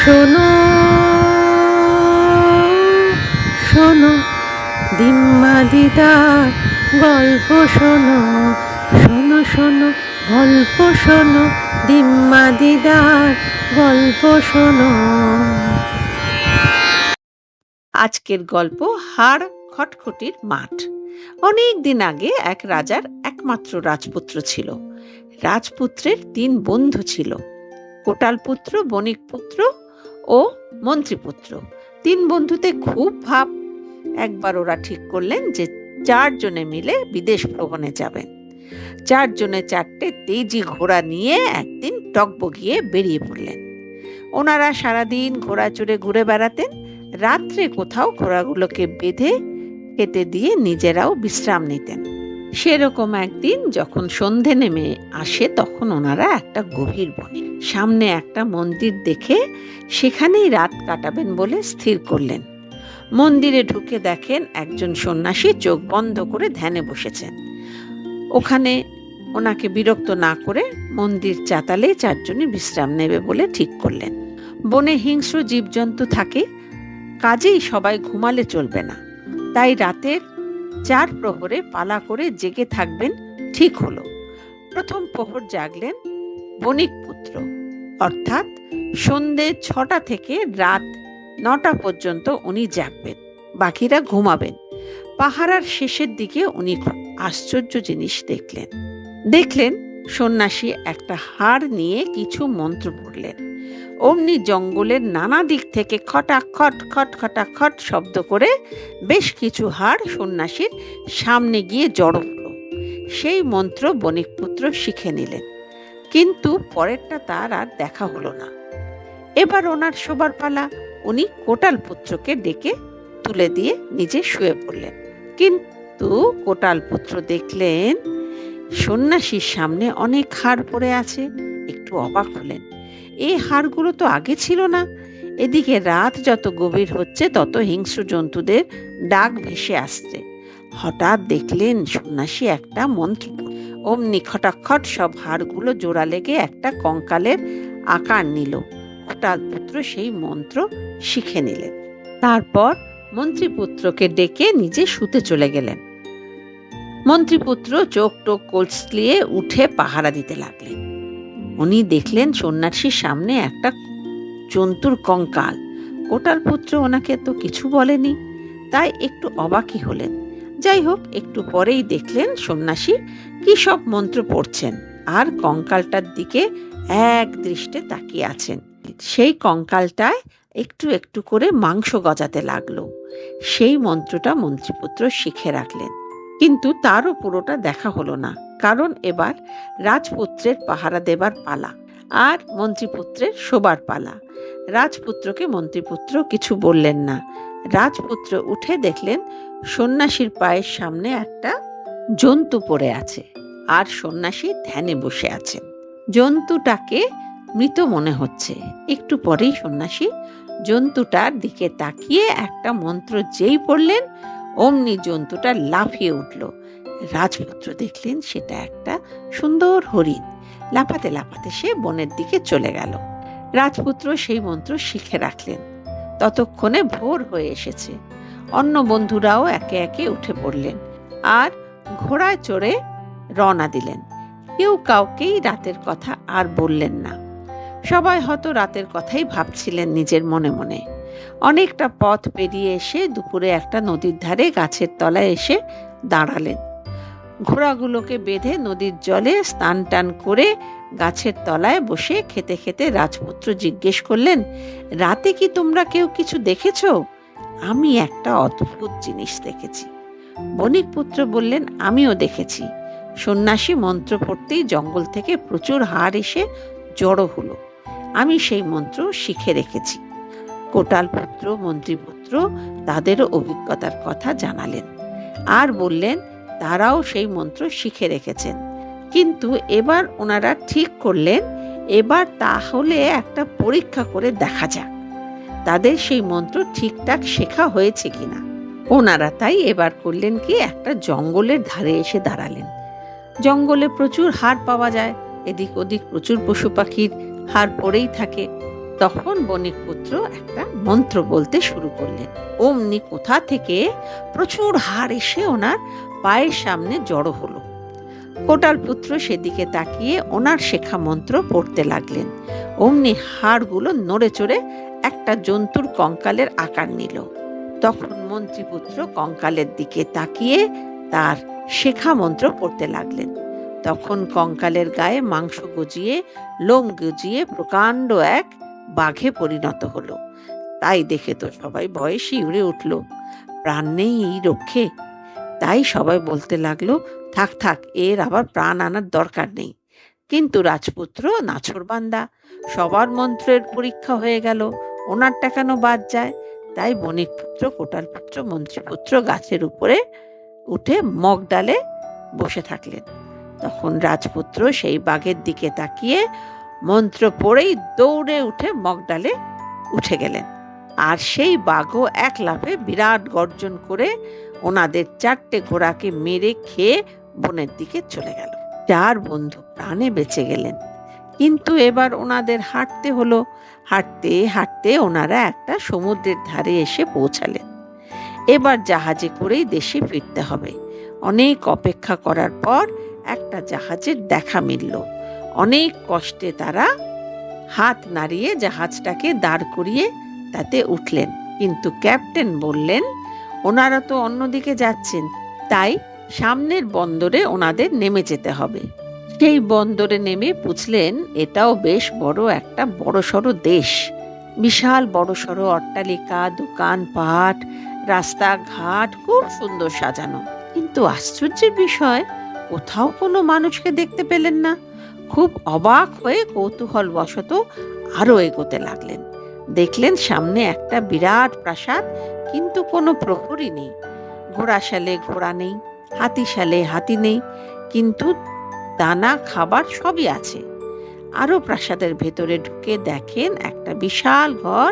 শোনো শোনো দিম্মা দিদার গল্প শোনো, শোনো শোনো গল্প শোনো, দিম্মা দিদার গল্প শোনো। আজকের গল্প হাড় খটখটির মাঠ। অনেক দিন আগে এক রাজার একমাত্র রাজপুত্র ছিল। রাজপুত্রের 3 বন্ধু ছিল, কোটাল পুত্র, বণিক পুত্র ও মন্ত্রীপুত্র। 3 বন্ধুতে খুব ভাব। একবার ওরা ঠিক করলেন যে 4 জনে মিলে বিদেশ ভ্রমণে যাবেন। 4 জনে 4টে তেজি ঘোড়া নিয়ে একদিন টগবগিয়ে বেরিয়ে পড়লেন। ওনারা সারাদিন ঘোড়া চড়ে ঘুরে বেড়াতেন। রাত্রে কোথাও ঘোড়াগুলোকে বেঁধে খেতে দিয়ে নিজেরাও বিশ্রাম নিতেন। সেরকম একদিন যখন সন্ধে নেমে আসে তখন ওনারা একটা গভীর বনে সামনে একটা মন্দির দেখে সেখানেই রাত কাটাবেন বলে স্থির করলেন। মন্দিরে ঢুকে দেখেন একজন সন্ন্যাসী চোখ বন্ধ করে ধ্যানে বসেছেন। ওখানে ওনাকে বিরক্ত না করে মন্দির চাতালে 4 জনই বিশ্রাম নেবে বলে ঠিক করলেন। বনে হিংস্র জীবজন্তু থাকে, কাজেই সবাই ঘুমালে চলবে না। তাই রাতের 4 প্রহরে পালা করে জেগে থাকবেন ঠিক হলো। প্রথম প্রহর জাগলেন বণিক পুত্র, অর্থাৎ সন্ধে 6টা থেকে রাত 9টা পর্যন্ত উনি জাগবেন, বাকিরা ঘুমাবেন। পাহারার শেষের দিকে উনি খুব আশ্চর্য জিনিস দেখলেন সন্ন্যাসী একটা হাড় নিয়ে কিছু মন্ত্র পড়লেন। অমনি জঙ্গলের নানা দিক থেকে খটাখট খটখটাখট শব্দ করে বেশ কিছু হাড় সন্ন্যাসীর সামনে গিয়ে জড়ো হলো। সেই মন্ত্র বণিকপুত্র শিখে নিলেন, কিন্তু পরেরটা তার আর দেখা হলো না। এবার ওনার শোবার পালা। উনি কোটাল পুত্রকে ডেকে তুলে দিয়ে নিজে শুয়ে পড়লেন। কিন্তু কোটাল পুত্র দেখলেন সন্ন্যাসীর সামনে অনেক হাড় পড়ে আছে। একটু অবাক হলেন, এই হাড়গুলো তো আগে ছিল না। এদিকে রাত যত গভীর হচ্ছে তত হিংস্র জন্তুদের ডাক ভেসে আসছে। হঠাৎ দেখলেন সন্ন্যাসী একটা মন্ত্র, অমনি খটাখট সব হাড়গুলো জোড়া লেগে একটা কঙ্কালের আকার নিল। কোটাল পুত্র সেই মন্ত্র শিখে নিলেন। তারপর মন্ত্রীপুত্রকে ডেকে নিজে শুতে চলে গেলেন। মন্ত্রীপুত্র চোখ টোক কলসলিয়ে উঠে পাহারা দিতে লাগলেন। উনি দেখলেন সন্ন্যাসীর সামনে একটা জন্তুর কঙ্কাল। কোটাল পুত্র ওনাকে তো কিছু বলেনি, তাই একটু অবাকই হলেন। যাই হোক, একটু পরেই দেখলেন সন্ন্যাসী কি সব মন্ত্র পড়ছেন আর কঙ্কালটার দিকে এক দৃষ্টে তাকিয়ে আছেন। সেই কঙ্কালটায় একটু একটু করে মাংস গজাতে লাগলো। সেই মন্ত্রটা মন্ত্রীপুত্র শিখে রাখলেন, কিন্তু তারও পুরোটা দেখা হলো না, কারণ এবার রাজপুত্রের পাহারা দেবার পালা আর মন্ত্রীপুত্রের শোবার পালা। রাজপুত্রকে মন্ত্রীপুত্র কিছু বললেন না। রাজপুত্র উঠে দেখলেন সন্ন্যাসীর পায়ের সামনে একটা জন্তু পড়ে আছে আর সন্ন্যাসী ধ্যানে বসে আছেন। জন্তুটাকে মৃত মনে হচ্ছে। একটু পরেই সন্ন্যাসী জন্তুটার দিকে তাকিয়ে একটা মন্ত্র যেই পড়লেন, অমনি জন্তুটা লাফিয়ে উঠল। রাজপুত্র দেখলেন সেটা একটা সুন্দর হরিণ। লাফাতে লাফাতে সে বনের দিকে চলে গেল। রাজপুত্র সেই মন্ত্র শিখে রাখলেন। ততক্ষণে ভোর হয়ে এসেছে। অন্য বন্ধুরাও একে একে উঠে পড়লেন আর ঘোড়ায় চড়ে রওনা দিলেন। কেউ কাউকেই রাতের কথা আর বললেন না। সবাই হয়তো রাতের কথাই ভাবছিলেন নিজের মনে মনে। অনেকটা পথ পেরিয়ে এসে দুপুরে একটা নদীর ধারে গাছের তলায় এসে দাঁড়ালেন। ঘোড়াগুলোকে বেঁধে নদীর জলে স্নান টান করে গাছের তলায় বসে খেতে খেতে রাজপুত্র জিজ্ঞেস করলেন, রাতে কি তোমরা কেউ কিছু দেখেছ? আমি একটা অদ্ভুত জিনিস দেখেছি। বণিক পুত্র বললেন, আমিও দেখেছি। সন্ন্যাসী মন্ত্র পড়তেই জঙ্গল থেকে প্রচুর হাড় এসে জড়ো হলো। আমি সেই মন্ত্র শিখে রেখেছি। কোটাল পুত্র মন্ত্রীপুত্র তাদেরও অভিজ্ঞতার কথা জানালেন আর বললেন তারাও সেই মন্ত্র শিখে রেখেছেন। কিন্তু এবার ওনারা ঠিক করলেন এবার তাহলে একটা পরীক্ষা করে দেখা যাক তাদের সেই মন্ত্র ঠিকঠাক শেখা হয়েছে কিনা। ওনারা তাই এবার করলেন কি, একটা জঙ্গলের ধারে এসে দাঁড়ালেন। জঙ্গলে প্রচুর হাড় পাওয়া যায়, এদিক ওদিক প্রচুর পশু পাখির হাড় পড়েই থাকে। তখন বণিক পুত্র একটা মন্ত্র বলতে শুরু করলেন। অমনি কোথা থেকে প্রচুর হাড় এসে ওনার পায়ের সামনে জড়ো হলো। কোটাল পুত্র সেদিকে তাকিয়ে ওনার শেখা মন্ত্র পড়তে লাগলেন। অমনি হাড়গুলো নড়ে চড়ে একটা জন্তুর কঙ্কালের আকার নিল। তখন মন্ত্রীপুত্র কঙ্কালের দিকে তাকিয়ে তার শেখা মন্ত্র পড়তে লাগলেন। তখন কঙ্কালের গায়ে মাংস গজিয়ে লোম গজিয়ে প্রকাণ্ড এক বাঘে পরিণত হলো। তাই দেখে তো সবাই ভয়ে শিউরে উঠল। প্রাণ নেই এই রক্ষে। তাই সবাই বলতে লাগলো, থাক থাক, এর আবার প্রাণ আনার দরকার নেই। কিন্তু রাজপুত্র নাছোড়বান্দা, সবার মন্ত্রের পরীক্ষা হয়ে গেল, ওনারটা কেন বাদ যায়? তাই বণিক পুত্র, কোটাল পুত্র, মন্ত্রীপুত্র গাছের উপরে উঠে মগ ডালে বসে থাকলেন। তখন রাজপুত্র সেই বাঘের দিকে তাকিয়ে মন্ত্র পড়েই দৌড়ে উঠে মগ ডালে উঠে গেলেন। আর সেই বাঘও এক লাফে বিরাট গর্জন করে ওনাদের 4টে ঘোড়াকে মেরে খেয়ে বনের দিকে চলে গেল। 4 বন্ধু প্রাণে বেঁচে গেলেন। কিন্তু এবার ওনাদের হাঁটতে হলো। হাঁটতে হাঁটতে ওনারা একটা সমুদ্রের ধারে এসে পৌঁছালেন। এবার জাহাজে করেই দেশে ফিরতে হবে। অনেক অপেক্ষা করার পর একটা জাহাজের দেখা মিলল। অনেক কষ্টে তারা হাত নাড়িয়ে জাহাজটাকে দাঁড় করিয়ে তাতে উঠলেন। কিন্তু ক্যাপ্টেন বললেন, ওনারা তো অন্যদিকে যাচ্ছেন, তাই সামনের বন্দরে ওনাদের নেমে যেতে হবে। সেই বন্দরে নেমে বুঝলেন এটাও বেশ বড় একটা বড়সড় দেশ। বিশাল বড়সড় অট্টালিকা, দোকানপাট, রাস্তাঘাট খুব সুন্দর সাজানো। কিন্তু আশ্চর্যের বিষয়, কোথাও কোনো মানুষকে দেখতে পেলেন না। খুব অবাক হয়ে কৌতূহল বশত আরো এগোতে লাগলেন। দেখলেন সামনে একটা বিরাট প্রাসাদ, কিন্তু কোনো প্রহরী নেই। ঘোড়াশালে ঘোড়া নেই, হাতিশালে হাতি নেই, কিন্তু দানা খাবার সবই আছে। আরো প্রাসাদের ভেতরে ঢুকে দেখেন একটা বিশাল ঘর,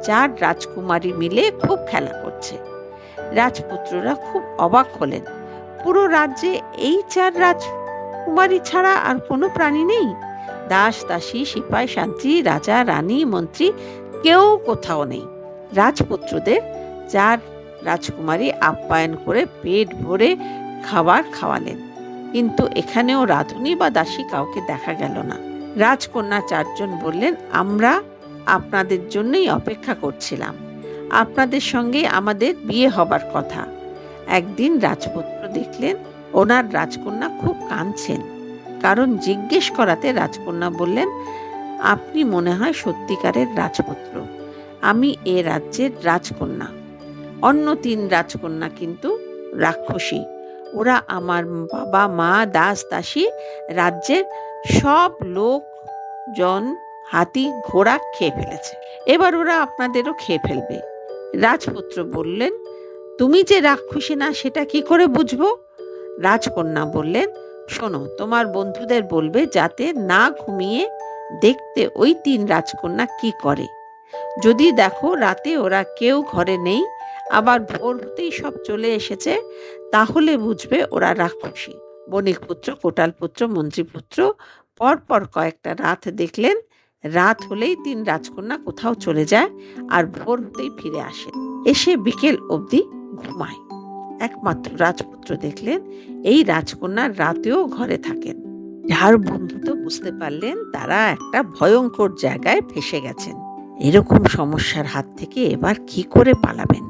4 রাজকুমারী মিলে খুব খেলা করছে। রাজপুত্ররা খুব অবাক হলেন। পুরো রাজ্যে এই 4 রাজকুমারী ছাড়া আর কোনো প্রাণী নেই? দাস দাসী, সিপাই শান্তি, রাজা রানী, মন্ত্রী কেউ কোথাও নেই। রাজপুত্রদের 4 রাজকুমারী আপ্যায়ন করে পেট ভরে খাবার খাওয়ালেন। কিন্তু এখানেও রাধুনী বা দাসী কাউকে দেখা গেল না। রাজকন্যা 4 জন বললেন, আমরা আপনাদের জন্যই অপেক্ষা করছিলাম। আপনাদের সঙ্গে আমাদের বিয়ে হবার কথা। একদিন রাজপুত্র দেখলেন ওনার রাজকন্যা খুব কাঁদছেন। কারণ জিজ্ঞেস করাতে রাজকন্যা বললেন, আপনি মনে হয় সত্যিকারের রাজপুত্র। আমি এ রাজ্যের রাজকন্যা। অন্য 3 রাজকন্যা কিন্তু রাক্ষসী। ওরা আমার বাবা মা, দাস দাসী, রাজ্যের সব লোকজন, হাতি ঘোড়া খেয়ে ফেলেছে। এবার ওরা আপনাদেরও খেয়ে ফেলবে। রাজপুত্র বললেন, তুমি যে রাক্ষসী না সেটা কি করে বুঝবো? রাজকন্যা বললেন, শোনো, তোমার বন্ধুদের বলবে যাতে না ঘুমিয়ে দেখতে ওই 3 রাজকন্যা কি করে। যদি দেখো রাতে ওরা কেউ ঘরে নেই, আবার ভোর হতেই সব চলে এসেছে, তাহলে বুঝবে ওরা রাক্ষসী। বণিক পুত্র, কোটাল পুত্র, মন্ত্রীপুত্র পরপর কয়েকটা রাত দেখলেন। রাত হলেই 3 রাজকন্যা কোথাও চলে যায় আর ভোর হতেই ফিরে আসে, এসে বিকেল অবধি ঘুমায়। একমাত্র রাজপুত্র দেখলেন এই রাজকন্যা রাতেও ঘরে থাকেন। যার বন্ধু তো বুঝতে পারলেন তারা একটা ভয়ঙ্কর জায়গায় ফেসে গেছেন। এরকম সমস্যার হাত থেকে এবার কি করে পালাবেন?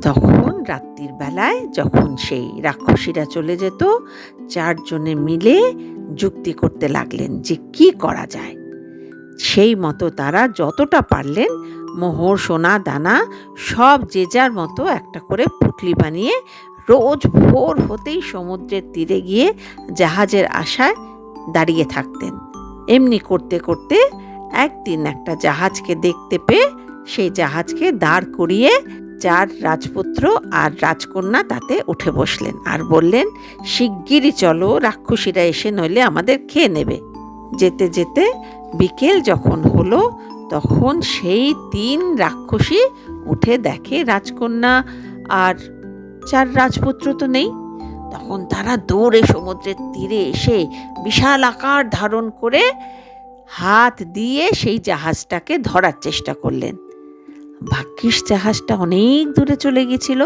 তখন রাত্রির বেলায় যখন সেই রাক্ষসীরা চলে যেত, 4 জনে মিলে যুক্তি করতে লাগলেন যে কি করা যায়। সেই মতো তারা যতটা পারলেন মোহর, সোনা, দানা সব যে যার মতো একটা করে পুঁটলি বানিয়ে রোজ ভোর হতেই সমুদ্রের তীরে গিয়ে জাহাজের আশায় দাঁড়িয়ে থাকতেন। এমনি করতে করতে একদিন একটা জাহাজকে দেখতে পেয়ে সেই জাহাজকে দাঁড় করিয়ে 4 রাজপুত্র আর রাজকন্যা তাতে উঠে বসলেন আর বললেন, শিগগিরই চলো, রাক্ষসীরা এসে নইলে আমাদের খেয়ে নেবে। যেতে যেতে বিকেল যখন হলো, তখন সেই 3 রাক্ষসী উঠে দেখে রাজকন্যা আর 4 রাজপুত্র তো নেই। তখন তারা দৌড়ে সমুদ্রের তীরে এসে বিশাল আকার ধারণ করে হাত দিয়ে সেই জাহাজটাকে ধরার চেষ্টা করলেন। ভাগ্যিস জাহাজটা অনেক দূরে চলে গেছিল,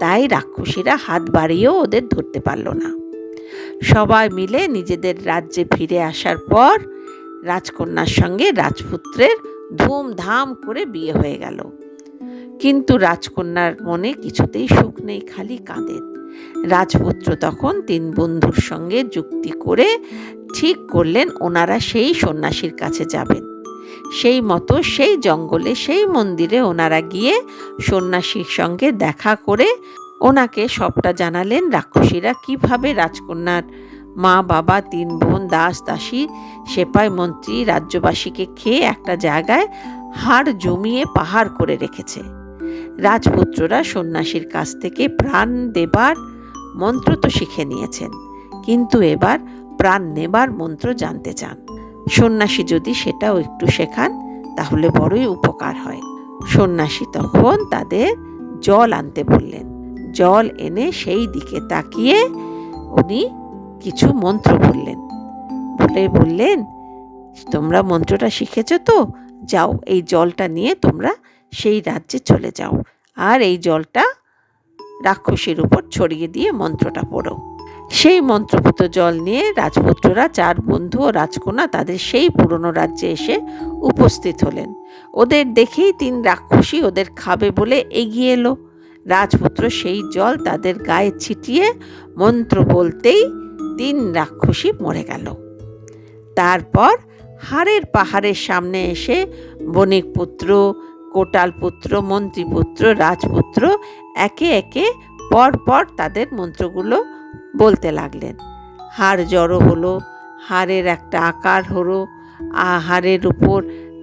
তাই রাক্ষসীরা হাত বাড়িয়েও ওদের ধরতে পারল না। সবাই মিলে নিজেদের রাজ্যে ফিরে আসার পর রাজকন্যার সঙ্গে রাজপুত্রের ধুমধাম করে বিয়ে হয়ে গেল। কিন্তু রাজকন্যার মনে কিছুতেই সুখ নেই, খালি কাঁদেন। রাজপুত্র তখন তিন বন্ধুর সঙ্গে যুক্তি করে ঠিক করলেন ওনারা সেই সন্ন্যাসীর কাছে যাবেন। সেই মতো সেই জঙ্গলে সেই মন্দিরে ওনারা গিয়ে সন্ন্যাসীর সঙ্গে দেখা করে ওনাকে সবটা জানালেন। রাক্ষসীরা কিভাবে রাজকন্যার মা বাবা, তিন বোন, দাস দাসী, সেপাই মন্ত্রী, রাজ্যবাসীকে খেয়ে একটা জায়গায় হাড় জমিয়ে পাহাড় করে রেখেছে। রাজপুত্ররা সন্ন্যাসীর কাছ থেকে প্রাণ দেবার মন্ত্র তো শিখে নিয়েছেন, কিন্তু এবার প্রাণ নেবার মন্ত্র জানতে চান। সন্ন্যাসী যদি সেটাও একটু শেখান তাহলে বড়ই উপকার হয়। সন্ন্যাসী তখন তাদের জল আনতে বললেন। জল এনে সেই দিকে তাকিয়ে উনি কিছু মন্ত্র বললেন। বললেন, তোমরা মন্ত্রটা শিখেছ তো, যাও এই জলটা নিয়ে তোমরা সেই রাজ্যে চলে যাও, আর এই জলটা রাক্ষসীর উপর ছড়িয়ে দিয়ে মন্ত্রটা পড়ো। সেই মন্ত্রপুত জল নিয়ে রাজপুত্ররা, চার বন্ধু ও রাজকন্যা তাদের সেই পুরনো রাজ্যে এসে উপস্থিত হলেন। ওদের দেখেই তিন রাক্ষসী ওদের খাবে বলে এগিয়ে এলো। রাজপুত্র সেই জল তাদের গায়ে ছিটিয়ে মন্ত্র বলতেই তিন রাক্ষসী মরে গেল। তারপর হাড়ের পাহাড়ের সামনে এসে বণিক পুত্র, কোটাল পুত্র, মন্ত্রীপুত্র, রাজপুত্র একে একে পর পর তাদের মন্ত্রগুলো বলতে লাগলেন। হাড় জড়ো হলো, হাড়ের একটা আকার হলো, হাড়ের উপর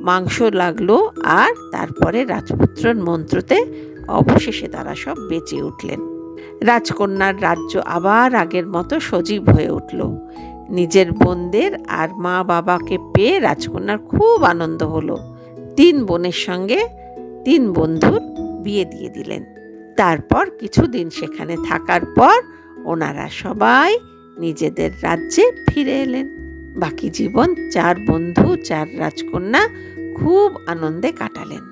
মাংস লাগলো, আর তারপরে রাজপুত্রর মন্ত্রতে অবশেষে তারা সব বেঁচে উঠলেন। রাজকন্যার রাজ্য আবার আগের মতো সজীব হয়ে উঠল। নিজের বোনদের আর মা বাবাকে পেয়ে রাজকন্যার খুব আনন্দ হলো। তিন বোনের সঙ্গে তিন বন্ধুর বিয়ে দিয়ে দিলেন। তারপর কিছুদিন সেখানে থাকার পর ওনারা সবাই নিজেদের রাজ্যে ফিরে এলেন। বাকি জীবন চার বন্ধু, চার রাজকন্যা খুব আনন্দে কাটালেন।